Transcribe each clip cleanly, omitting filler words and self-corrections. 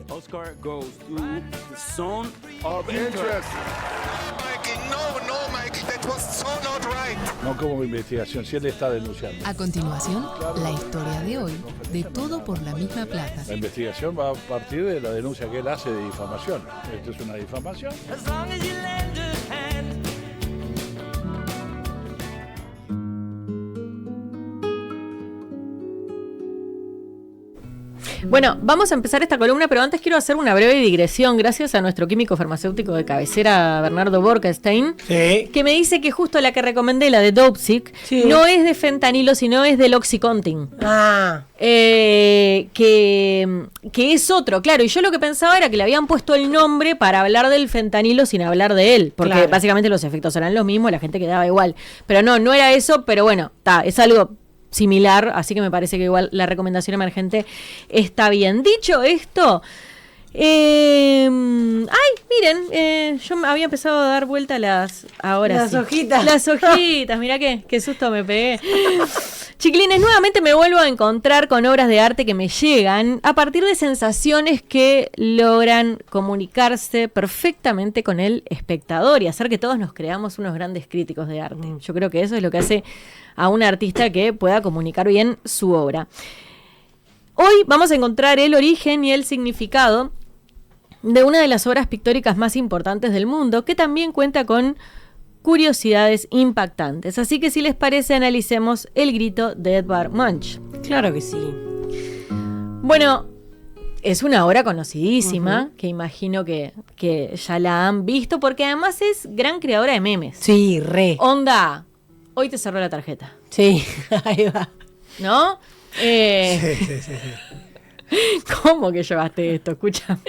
Oscar goes to the zone of interest. No, Mike, that was so not right. No como investigación, si él está denunciando. A continuación, la historia de hoy, de Todo por la Misma Plata. La investigación va a partir de la denuncia que él hace de difamación. Esto es una difamación. Bueno, vamos a empezar esta columna, pero antes quiero hacer una breve digresión, gracias a nuestro químico farmacéutico de cabecera, Bernardo Borkenstein, que me dice que justo la que recomendé, la de Dopesick, no es de fentanilo, sino es del Oxycontin. Que es otro, claro, y yo lo que pensaba era que le habían puesto el nombre para hablar del fentanilo sin hablar de él, porque básicamente los efectos eran los mismos, la gente quedaba igual. Pero no era eso, pero bueno, es algo similar, así que me parece que igual la recomendación emergente está bien. Dicho esto, miren, yo me había empezado a dar vuelta las hojitas. Las hojitas, mirá qué susto me pegué. Chiquilines, nuevamente me vuelvo a encontrar con obras de arte que me llegan a partir de sensaciones que logran comunicarse perfectamente con el espectador y hacer que todos nos creamos unos grandes críticos de arte. Yo creo que eso es lo que hace a un artista que pueda comunicar bien su obra. Hoy vamos a encontrar el origen y el significado de una de las obras pictóricas más importantes del mundo, que también cuenta con curiosidades impactantes. Así que si les parece, analicemos El grito de Edvard Munch. Claro que sí. Bueno, es una obra conocidísima, que imagino que ya la han visto, porque además es gran creadora de memes. Sí, re. Onda, hoy te cerró la tarjeta. Sí, ahí va. ¿No? Sí. ¿Cómo que llevaste esto? Escúchame.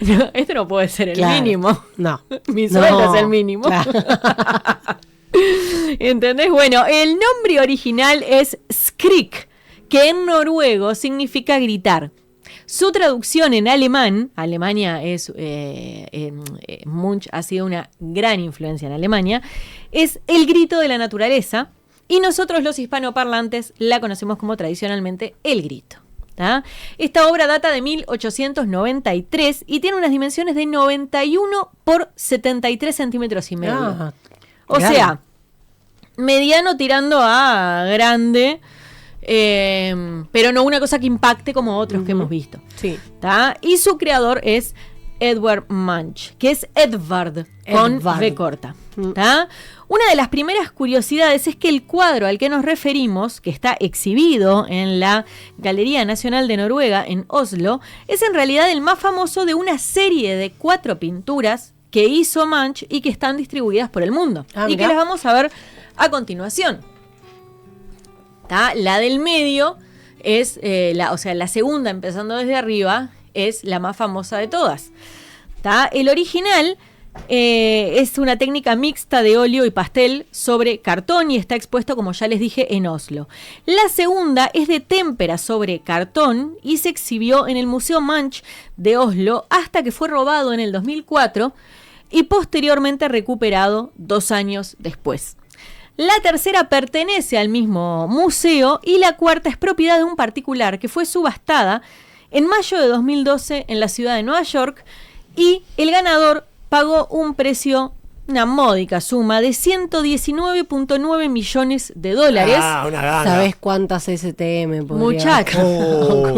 No, esto no puede ser el mínimo. No. Mi sueldo es el mínimo. Claro. ¿Entendés? Bueno, el nombre original es Skrik, que en noruego significa gritar. Su traducción en alemán, Alemania es, Munch ha sido una gran influencia en Alemania, es el grito de la naturaleza, y nosotros los hispanoparlantes la conocemos como tradicionalmente el grito. Esta obra data de 1893 y tiene unas dimensiones de 91 por 73 centímetros y medio. O sea, mediano tirando a grande, pero no una cosa que impacte como otros que hemos visto. Sí. Y su creador es Edvard Munch, que es Edvard con V corta. Una de las primeras curiosidades es que el cuadro al que nos referimos, que está exhibido en la Galería Nacional de Noruega en Oslo, es en realidad el más famoso de una serie de 4 pinturas que hizo Munch y que están distribuidas por el mundo. Y que las vamos a ver a continuación. La del medio es, la segunda, empezando desde arriba, es la más famosa de todas. El original es una técnica mixta de óleo y pastel sobre cartón y está expuesto, como ya les dije, en Oslo. La segunda es de témpera sobre cartón y se exhibió en el Museo Munch de Oslo hasta que fue robado en el 2004 y posteriormente recuperado 2 años después. La tercera pertenece al mismo museo y la cuarta es propiedad de un particular que fue subastada en mayo de 2012 en la ciudad de Nueva York y el ganador pagó un precio, una módica suma de $119.9 millones. Una gana. ¿Sabés cuántas STM podría? Muchacho.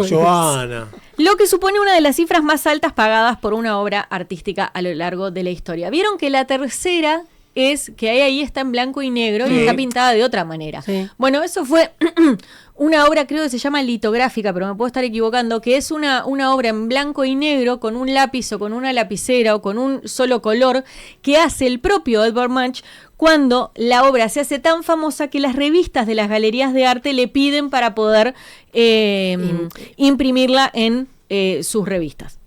Joana. Lo que supone una de las cifras más altas pagadas por una obra artística a lo largo de la historia. Vieron que la tercera es que ahí está en blanco y negro y está pintada de otra manera. Sí. Bueno, eso fue una obra, creo que se llama litográfica, pero me puedo estar equivocando, que es una obra en blanco y negro con un lápiz o con una lapicera o con un solo color que hace el propio Edvard Munch cuando la obra se hace tan famosa que las revistas de las galerías de arte le piden para poder imprimirla en sus revistas.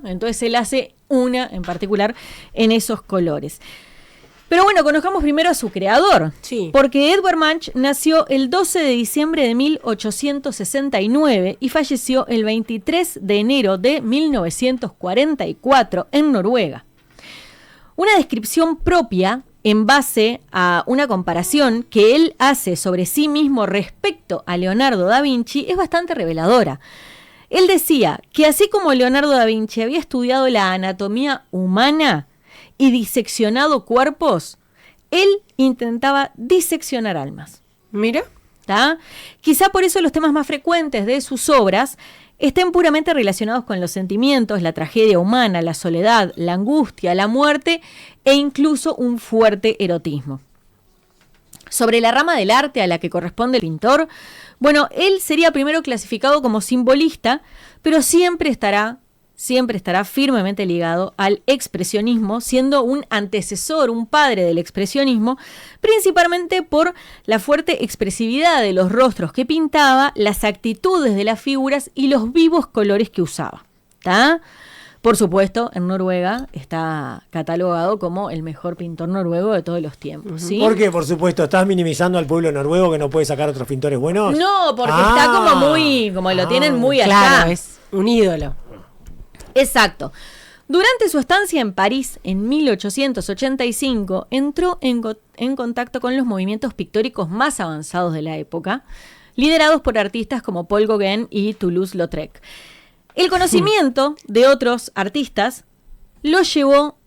Entonces él hace una en particular en esos colores. Pero bueno, conozcamos primero a su creador, porque Edvard Munch nació el 12 de diciembre de 1869 y falleció el 23 de enero de 1944 en Noruega. Una descripción propia en base a una comparación que él hace sobre sí mismo respecto a Leonardo da Vinci es bastante reveladora. Él decía que así como Leonardo da Vinci había estudiado la anatomía humana y diseccionado cuerpos, él intentaba diseccionar almas. Mira. ¿Tá? Quizá por eso los temas más frecuentes de sus obras estén puramente relacionados con los sentimientos, la tragedia humana, la soledad, la angustia, la muerte e incluso un fuerte erotismo. Sobre la rama del arte a la que corresponde el pintor, bueno, él sería primero clasificado como simbolista, pero siempre estará firmemente ligado al expresionismo, siendo un antecesor, un padre del expresionismo, principalmente por la fuerte expresividad de los rostros que pintaba, las actitudes de las figuras y los vivos colores que usaba. ¿Tá? Por supuesto, en Noruega está catalogado como el mejor pintor noruego de todos los tiempos. ¿Sí? ¿Por qué? Por supuesto, ¿estás minimizando al pueblo noruego que no puede sacar otros pintores buenos? No, porque está como lo tienen muy allá. Claro, es un ídolo. Exacto. Durante su estancia en París en 1885 entró en contacto con los movimientos pictóricos más avanzados de la época, liderados por artistas como Paul Gauguin y Toulouse-Lautrec. El conocimiento de otros artistas lo llevó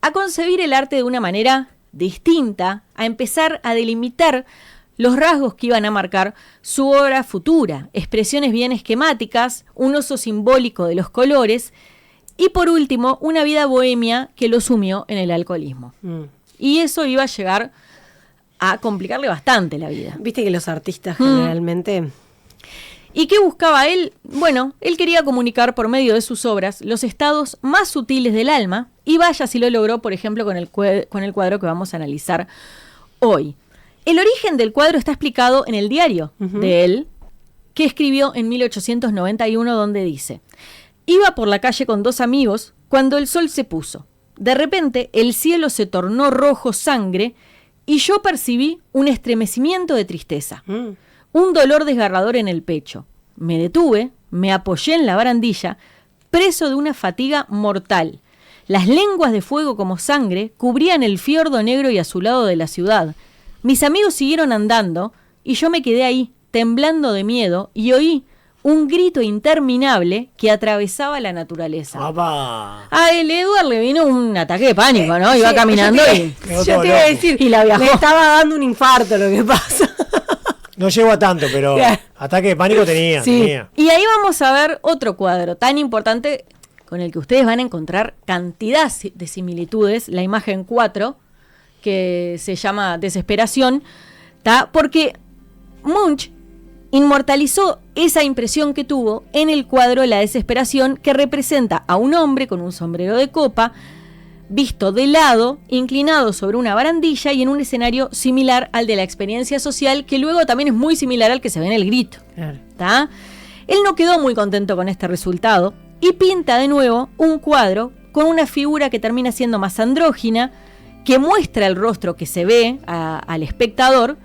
a concebir el arte de una manera distinta, a empezar a delimitar los rasgos que iban a marcar su obra futura, expresiones bien esquemáticas, un uso simbólico de los colores y por último una vida bohemia que lo sumió en el alcoholismo. Y eso iba a llegar a complicarle bastante la vida. Viste que los artistas generalmente... ¿Y qué buscaba él? Bueno, él quería comunicar por medio de sus obras los estados más sutiles del alma y vaya si lo logró, por ejemplo, con el cuadro que vamos a analizar hoy. El origen del cuadro está explicado en el diario de él, que escribió en 1891, donde dice: iba por la calle con 2 amigos cuando el sol se puso. De repente el cielo se tornó rojo sangre y yo percibí un estremecimiento de tristeza, un dolor desgarrador en el pecho. Me detuve, me apoyé en la barandilla, preso de una fatiga mortal. Las lenguas de fuego como sangre cubrían el fiordo negro y azulado de la ciudad. Mis amigos siguieron andando y yo me quedé ahí, temblando de miedo, y oí un grito interminable que atravesaba la naturaleza. ¡Papá! A el Edward le vino un ataque de pánico, ¿no? Iba caminando Yo te iba a decir, y la viajó. le estaba dando un infarto lo que pasa. No llego a tanto, pero ataque de pánico tenía. Y ahí vamos a ver otro cuadro tan importante con el que ustedes van a encontrar cantidad de similitudes, la imagen 4, que se llama Desesperación, ¿tá? Porque Munch inmortalizó esa impresión que tuvo en el cuadro La Desesperación, que representa a un hombre con un sombrero de copa, visto de lado, inclinado sobre una barandilla y en un escenario similar al de la experiencia social, que luego también es muy similar al que se ve en El Grito. ¿Tá? Él no quedó muy contento con este resultado y pinta de nuevo un cuadro con una figura que termina siendo más andrógina, que muestra el rostro que se ve al espectador,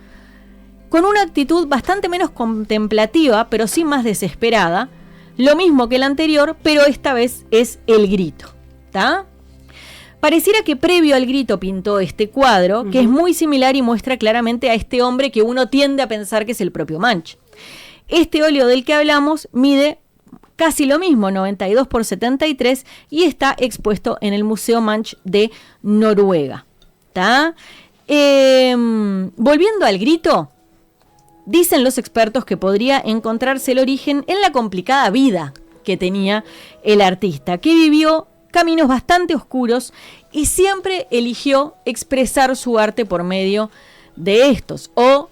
con una actitud bastante menos contemplativa, pero sí más desesperada, lo mismo que el anterior, pero esta vez es El Grito. ¿Tá? Pareciera que previo al Grito pintó este cuadro, que es muy similar y muestra claramente a este hombre que uno tiende a pensar que es el propio Munch. Este óleo del que hablamos mide casi lo mismo, 92 por 73, y está expuesto en el Museo Munch de Noruega. ¿Tá? Volviendo al Grito, dicen los expertos que podría encontrarse el origen en la complicada vida que tenía el artista, que vivió caminos bastante oscuros y siempre eligió expresar su arte por medio de estos, o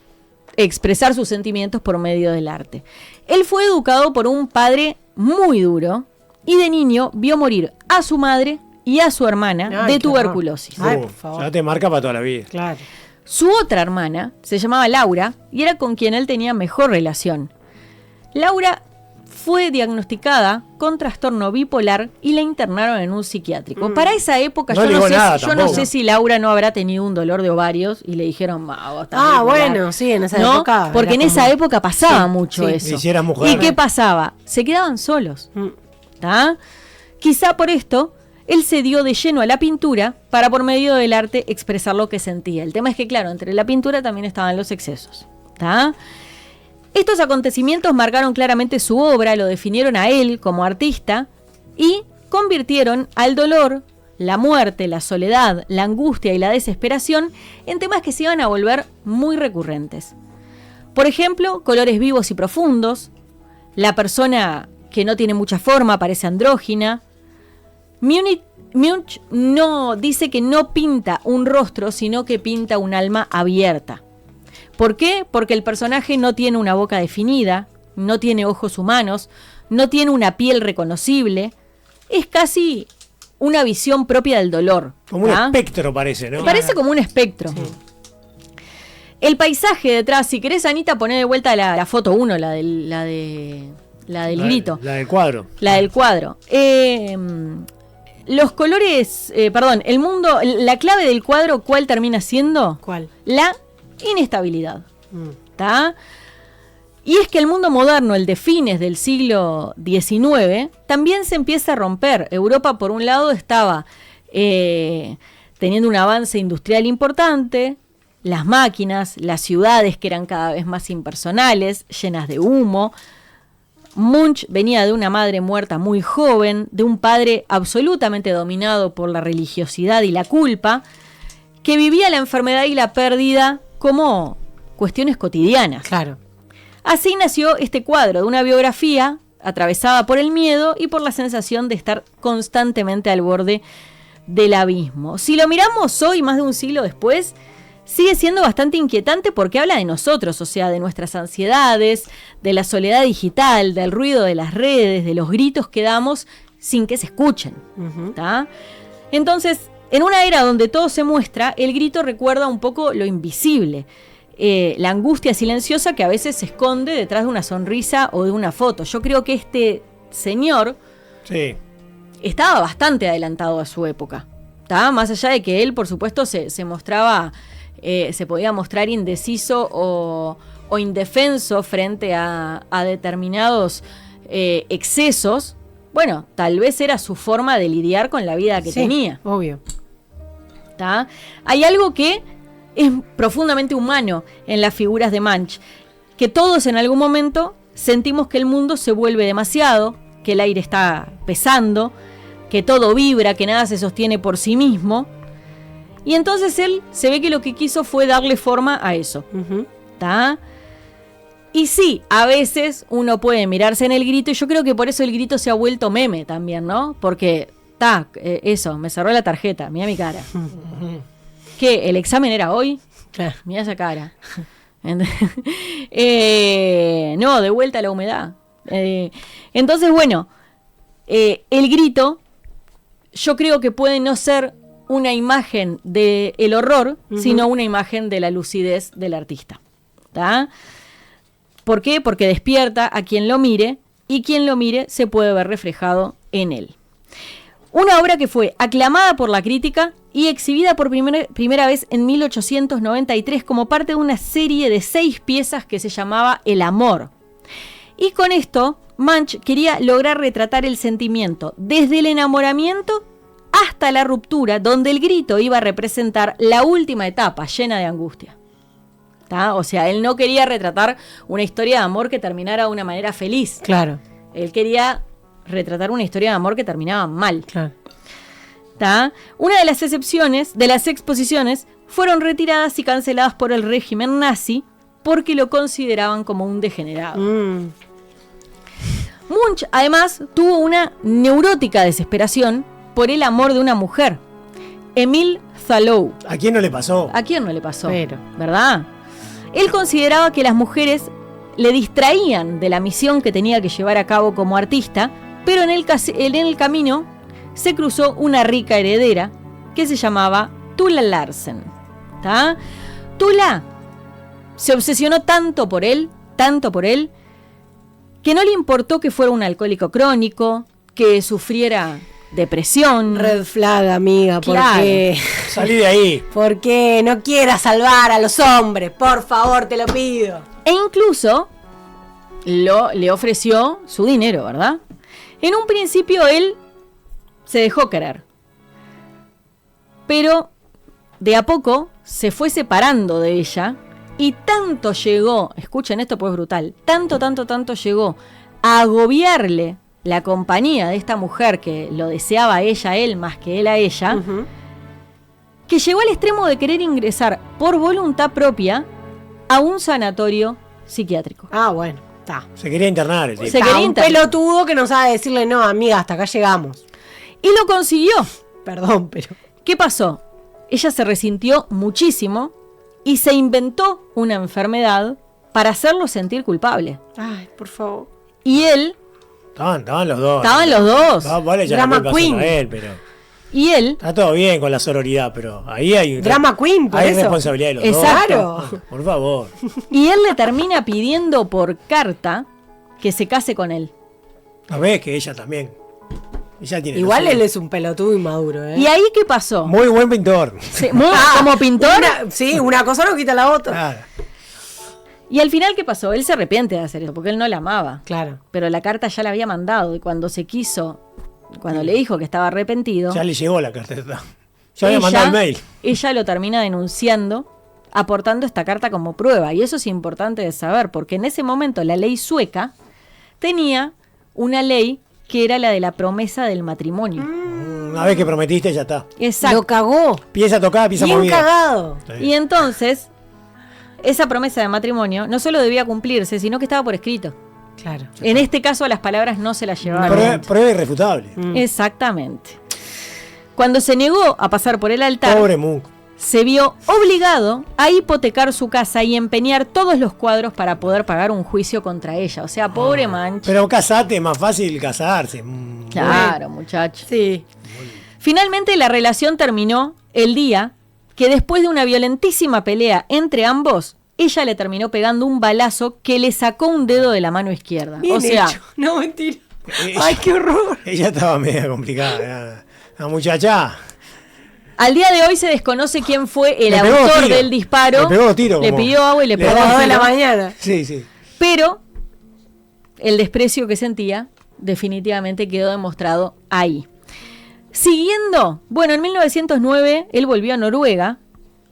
expresar sus sentimientos por medio del arte. Él fue educado por un padre muy duro y de niño vio morir a su madre y a su hermana de tuberculosis. Ay, por favor. Ya te marca para toda la vida. Claro. Su otra hermana se llamaba Laura y era con quien él tenía mejor relación. Laura fue diagnosticada con trastorno bipolar y la internaron en un psiquiátrico. Para esa época No yo le no sé si Laura no habrá tenido un dolor de ovarios y le dijeron, vos estás bipolar. Bueno, sí, en esa época. Porque en esa época pasaba mucho sí. eso. Y si eras mujer. ¿Y qué pasaba? Se quedaban solos. ¿Tá? Quizá por esto él se dio de lleno a la pintura para por medio del arte expresar lo que sentía. El tema es que, claro, entre la pintura también estaban los excesos. ¿Tá? Estos acontecimientos marcaron claramente su obra, lo definieron a él como artista y convirtieron al dolor, la muerte, la soledad, la angustia y la desesperación en temas que se iban a volver muy recurrentes. Por ejemplo, colores vivos y profundos, la persona que no tiene mucha forma parece andrógina. Munch no dice que no pinta un rostro, sino que pinta un alma abierta. ¿Por qué? Porque el personaje no tiene una boca definida, no tiene ojos humanos, no tiene una piel reconocible. Es casi una visión propia del dolor. Como un espectro parece, ¿no? Parece como un espectro. Sí. El paisaje detrás, si querés, Anita, poné de vuelta la foto 1, la del grito. La del cuadro. La del cuadro. Los colores, el mundo, la clave del cuadro, ¿cuál termina siendo? ¿Cuál? La inestabilidad. ¿Está? Y es que el mundo moderno, el de fines del siglo XIX, también se empieza a romper. Europa, por un lado, estaba teniendo un avance industrial importante, las máquinas, las ciudades que eran cada vez más impersonales, llenas de humo. Munch venía de una madre muerta muy joven, de un padre absolutamente dominado por la religiosidad y la culpa, que vivía la enfermedad y la pérdida como cuestiones cotidianas. Claro. Así nació este cuadro de una biografía atravesada por el miedo y por la sensación de estar constantemente al borde del abismo. Si lo miramos hoy, más de un siglo después, sigue siendo bastante inquietante porque habla de nosotros, o sea, de nuestras ansiedades, de la soledad digital, del ruido de las redes, de los gritos que damos sin que se escuchen. ¿Tá? Entonces, en una era donde todo se muestra, el grito recuerda un poco lo invisible, la angustia silenciosa que a veces se esconde detrás de una sonrisa o de una foto. Yo creo que este señor estaba bastante adelantado a su época. ¿Tá? Más allá de que él, por supuesto, se mostraba... se podía mostrar indeciso o indefenso frente a determinados excesos. Bueno, tal vez era su forma de lidiar con la vida que tenía. Obvio. ¿Tá? Hay algo que es profundamente humano en las figuras de Munch, que todos en algún momento sentimos que el mundo se vuelve demasiado, que el aire está pesando, que todo vibra, que nada se sostiene por sí mismo. Y entonces él se ve que lo que quiso fue darle forma a eso. ¿Tá? Y sí, a veces uno puede mirarse en el grito, y yo creo que por eso el grito se ha vuelto meme también, ¿no? Porque, eso, me cerró la tarjeta, mira mi cara. ¿Qué? ¿El examen era hoy? Mira esa cara. No, de vuelta a la humedad. Entonces, bueno, el grito, yo creo que puede no ser una imagen del horror, sino una imagen de la lucidez del artista. ¿Tá? ¿Por qué? Porque despierta a quien lo mire, y quien lo mire se puede ver reflejado en él. Una obra que fue aclamada por la crítica y exhibida por primera vez en 1893 como parte de una serie de 6 piezas que se llamaba El Amor. Y con esto, Munch quería lograr retratar el sentimiento desde el enamoramiento hasta la ruptura, donde el grito iba a representar la última etapa llena de angustia. ¿Tá? O sea, él no quería retratar una historia de amor que terminara de una manera feliz. Claro. Él quería retratar una historia de amor que terminaba mal. Claro. ¿Tá? Una de las excepciones de las exposiciones fueron retiradas y canceladas por el régimen nazi porque lo consideraban como un degenerado. Munch, además, tuvo una neurótica desesperación por el amor de una mujer, Emile Zalou. ¿A quién no le pasó? ¿A quién no le pasó? ¿Verdad? Él consideraba que las mujeres le distraían de la misión que tenía que llevar a cabo como artista, pero en el camino se cruzó una rica heredera que se llamaba Tula Larsen. ¿Tá? Tula se obsesionó tanto por él, que no le importó que fuera un alcohólico crónico, que sufriera depresión. Red flag, amiga, Claro. porque Salí de ahí. porque no quieras salvar a los hombres, por favor, te lo pido. E incluso le ofreció su dinero, ¿verdad? En un principio él se dejó querer, pero de a poco se fue separando de ella Y tanto llegó, escuchen esto pues brutal, tanto llegó a agobiarle la compañía de esta mujer que lo deseaba a ella a él más que él a ella, que llegó al extremo de querer ingresar por voluntad propia a un sanatorio psiquiátrico. Ah, bueno, está. Se quería internar el tipo. Se Está, quería un internar. pelotudo que no sabe decirle, no, amiga, hasta acá llegamos. Y lo consiguió. Perdón, pero... ¿Qué pasó? Ella se resintió muchísimo y se inventó una enfermedad para hacerlo sentir culpable. Ay, por favor. Y él, Estaban los dos. estaban los dos, No, vale, ya Drama la culpa queen. es a él, pero y él, está todo bien con la sororidad, pero ahí hay Drama queen, por hay eso. responsabilidad de los Exacto. dos. Por favor. y él le termina pidiendo por carta que se case con él. ¿No ves que ella también? Ella tiene Igual lo él suyo. es un pelotudo inmaduro, ¿eh? ¿Y ahí qué pasó? Muy buen pintor. Sí, como pintor. Sí, una cosa no quita la otra. Claro. Y al final, ¿qué pasó? Él se arrepiente de hacer eso, porque él no la amaba. Claro. Pero la carta ya la había mandado, y cuando le dijo que estaba arrepentido, Ya le llegó la carta. Ya había mandado el mail. ella lo termina denunciando, aportando esta carta como prueba. Y eso es importante de saber, porque en ese momento la ley sueca tenía una ley que era la de la promesa del matrimonio. Una vez que prometiste, ya está. Exacto. Lo cagó. Pieza tocada, pieza Bien movida. cagado. Sí. Y entonces, esa promesa de matrimonio no solo debía cumplirse, sino que estaba por escrito. Claro. En este caso, las palabras no se las llevaban. Prueba irrefutable. Exactamente. Cuando se negó a pasar por el altar, Pobre Munch. se vio obligado a hipotecar su casa y empeñar todos los cuadros para poder pagar un juicio contra ella. O sea, pobre Manch. Pero casate, es más fácil casarse. Claro, muchacho. Sí. Finalmente la relación terminó el día que después de una violentísima pelea entre ambos, ella le terminó pegando un balazo que le sacó un dedo de la mano izquierda. Bien o sea, hecho. No, mentira. Ay, qué horror. Ella estaba media complicada. La muchacha. al día de hoy se desconoce quién fue el Le pegó autor tiro. del disparo. Le pegó tiro, Le como- pidió agua y le Le pegó A las 2 de la tiro. mañana. Sí, sí. Pero el desprecio que sentía definitivamente quedó demostrado ahí. Siguiendo, bueno, en 1909 él volvió a Noruega,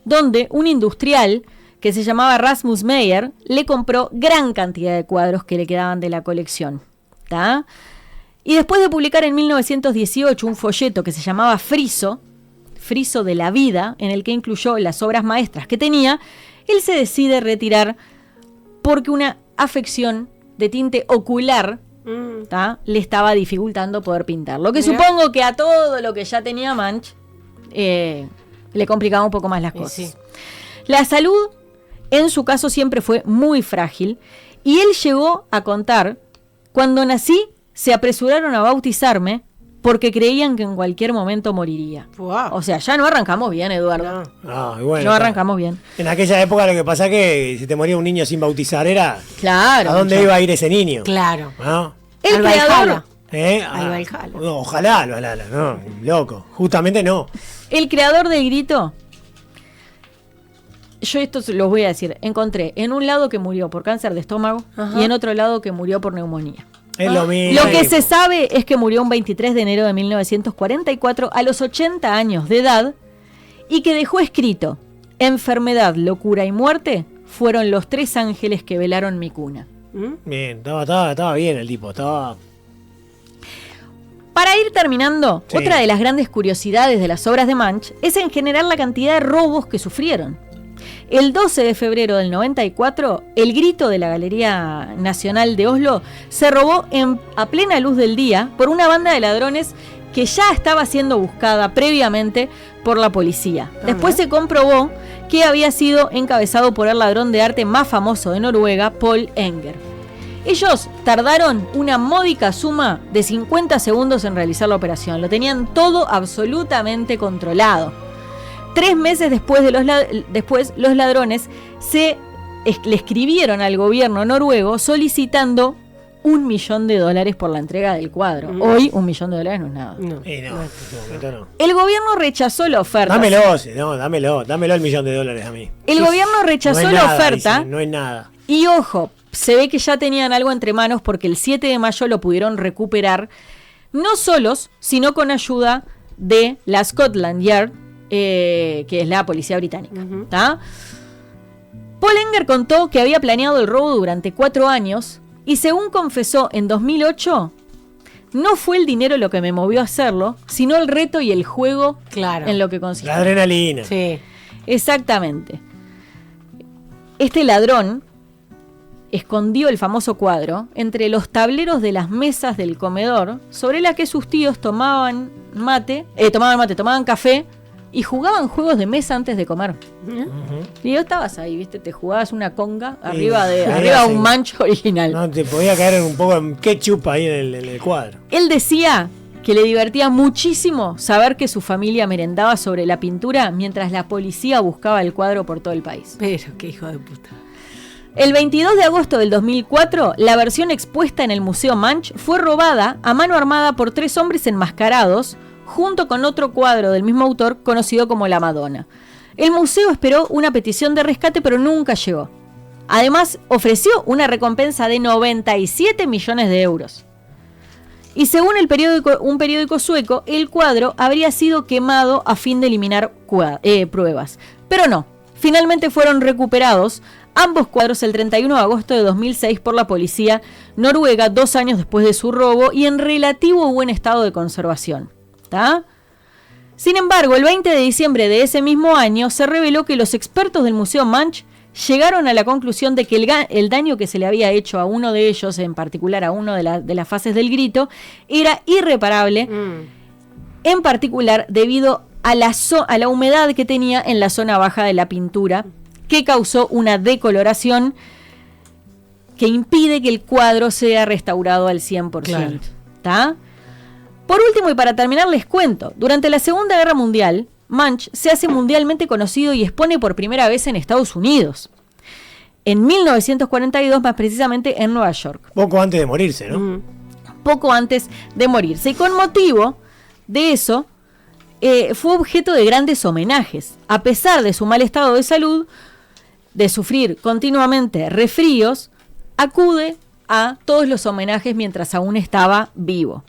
donde un industrial que se llamaba Rasmus Meyer le compró gran cantidad de cuadros que le quedaban de la colección. ¿Tá? Y después de publicar en 1918 un folleto que se llamaba Friso de la vida, en el que incluyó las obras maestras que tenía, él se decide retirar porque una afección de tinte ocular ¿tá? le estaba dificultando poder pintar. Lo que Mirá. supongo que a todo lo que ya tenía Manch le complicaba un poco más las cosas. Sí. La salud, en su caso, siempre fue muy frágil y él llegó a contar: cuando nací, se apresuraron a bautizarme porque creían que en cualquier momento moriría. Wow. O sea, ya no arrancamos bien, Eduardo. No. Y bueno, No arrancamos bien. En aquella época lo que pasa que si te moría un niño sin bautizar era Claro. ¿a dónde muchacho. iba a ir ese niño? Claro. ¿No? El Al creador, Valhalla. Al Valhalla. No, ojalá al Valhalla, no, loco. Justamente no. el creador del grito, yo esto se los voy a decir, encontré en un lado que murió por cáncer de estómago Ajá. y en otro lado que murió por neumonía. Es lo mismo. Lo que se sabe es que murió un 23 de enero de 1944 a los 80 años de edad y que dejó escrito: enfermedad, locura y muerte fueron los 3 ángeles que velaron mi cuna. Bien, estaba bien el tipo, estaba. Para ir terminando, Sí. otra de las grandes curiosidades de las obras de Munch es en general la cantidad de robos que sufrieron. El 12 de febrero del 94, el Grito de la Galería Nacional de Oslo se robó a plena luz del día por una banda de ladrones que ya estaba siendo buscada previamente por la policía. Después se comprobó que había sido encabezado por el ladrón de arte más famoso de Noruega, Paul Enger. Ellos tardaron una módica suma de 50 segundos en realizar la operación. Lo tenían todo absolutamente controlado. 3 meses después, los ladrones le escribieron al gobierno noruego solicitando $1 millón por la entrega del cuadro. Hoy $1 millón no es nada. No. No, en este momento no. El gobierno rechazó la oferta. Dámelo el $1 millón a mí. El gobierno rechazó No es la nada, oferta. dicen, no es nada. Y ojo, se ve que ya tenían algo entre manos porque el 7 de mayo lo pudieron recuperar, no solos, sino con ayuda de la Scotland Yard, que es la policía británica. ¿Tá? Paul Enger contó que había planeado el robo durante 4 años y según confesó en 2008, no fue el dinero lo que me movió a hacerlo, sino el reto y el juego Claro. en lo que consistía. La adrenalina. Sí. Exactamente. Este ladrón escondió el famoso cuadro entre los tableros de las mesas del comedor sobre la que sus tíos tomaban café y jugaban juegos de mesa antes de comer. Y vos estabas ahí, ¿viste? Te jugabas una conga arriba de un manch original. No, te podía caer un poco en ketchup ahí en el cuadro. Él decía que le divertía muchísimo saber que su familia merendaba sobre la pintura mientras la policía buscaba el cuadro por todo el país. Pero qué hijo de puta. El 22 de agosto del 2004, la versión expuesta en el Museo Manch fue robada a mano armada por 3 hombres enmascarados, junto con otro cuadro del mismo autor conocido como La Madonna. El museo esperó una petición de rescate, pero nunca llegó. Además, ofreció una recompensa de 97 millones de euros. Y según un periódico sueco, el cuadro habría sido quemado a fin de eliminar pruebas. Pero no, finalmente fueron recuperados ambos cuadros el 31 de agosto de 2006 por la policía noruega, 2 años después de su robo y en relativo buen estado de conservación. ¿Tá? Sin embargo, el 20 de diciembre de ese mismo año se reveló que los expertos del Museo Manch llegaron a la conclusión de que el daño que se le había hecho a uno de ellos, en particular a uno de las fases del grito, era irreparable, en particular debido a la humedad que tenía en la zona baja de la pintura, que causó una decoloración que impide que el cuadro sea restaurado al 100%. Claro. ¿Tá? Por último, y para terminar, les cuento, durante la Segunda Guerra Mundial, Munch se hace mundialmente conocido y expone por primera vez en Estados Unidos. En 1942, más precisamente en Nueva York. Poco antes de morirse, ¿no? Poco antes de morirse. Y con motivo de eso, fue objeto de grandes homenajes. A pesar de su mal estado de salud, de sufrir continuamente resfríos, acude a todos los homenajes mientras aún estaba vivo.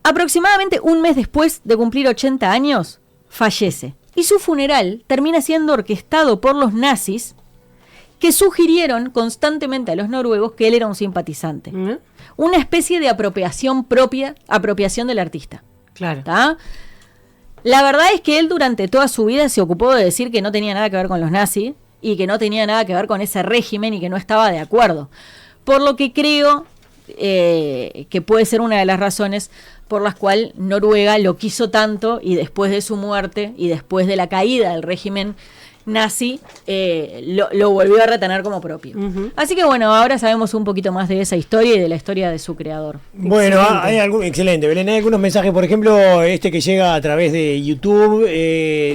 Aproximadamente un mes después de cumplir 80 años, fallece. Y su funeral termina siendo orquestado por los nazis, que sugirieron constantemente a los noruegos que él era un simpatizante. Una especie de apropiación del artista. Claro. ¿Tá? La verdad es que él durante toda su vida se ocupó de decir que no tenía nada que ver con los nazis y que no tenía nada que ver con ese régimen y que no estaba de acuerdo. Por lo que creo que puede ser una de las razones por las cuales Noruega lo quiso tanto y después de su muerte y después de la caída del régimen nazi, lo volvió a retener como propio. Así que bueno, ahora sabemos un poquito más de esa historia y de la historia de su creador. Bueno, excelente, Belén. Hay algunos mensajes, por ejemplo, este que llega a través de YouTube,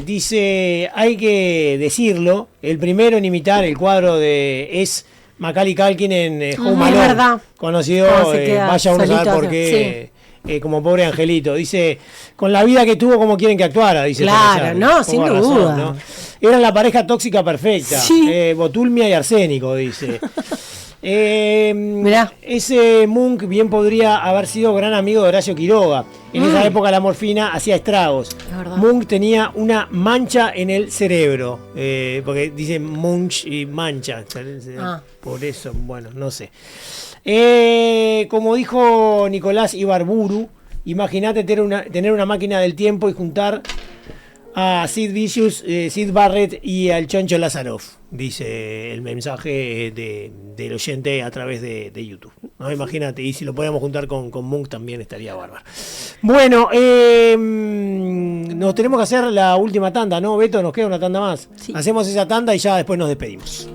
dice, hay que decirlo, el primero en imitar el cuadro es Macaulay Culkin en Home Alone, verdad. Conocido, vaya uno a saber por qué, como pobre angelito. Dice, con la vida que tuvo, ¿cómo quieren que actuara? Dice Claro, Teresa. no, sin duda. ¿No? Eran la pareja tóxica perfecta. Sí. Botulmia y arsénico, dice. Mirá. Ese Munch bien podría haber sido gran amigo de Horacio Quiroga. En esa época la morfina hacía estragos. verdad. Munch tenía una mancha en el cerebro. Porque dice Munch y mancha. Por eso, bueno, no sé. Como dijo Nicolás Ibarburu, imagínate tener una máquina del tiempo y juntar a Sid Vicious, Sid Barrett y al Choncho Lazaroff, dice el mensaje del oyente a través de YouTube. ¿No? Imagínate, y si lo podíamos juntar con Munch también estaría bárbaro. Bueno, nos tenemos que hacer la última tanda, ¿no, Beto? Nos queda una tanda más. Sí. Hacemos esa tanda y ya después nos despedimos.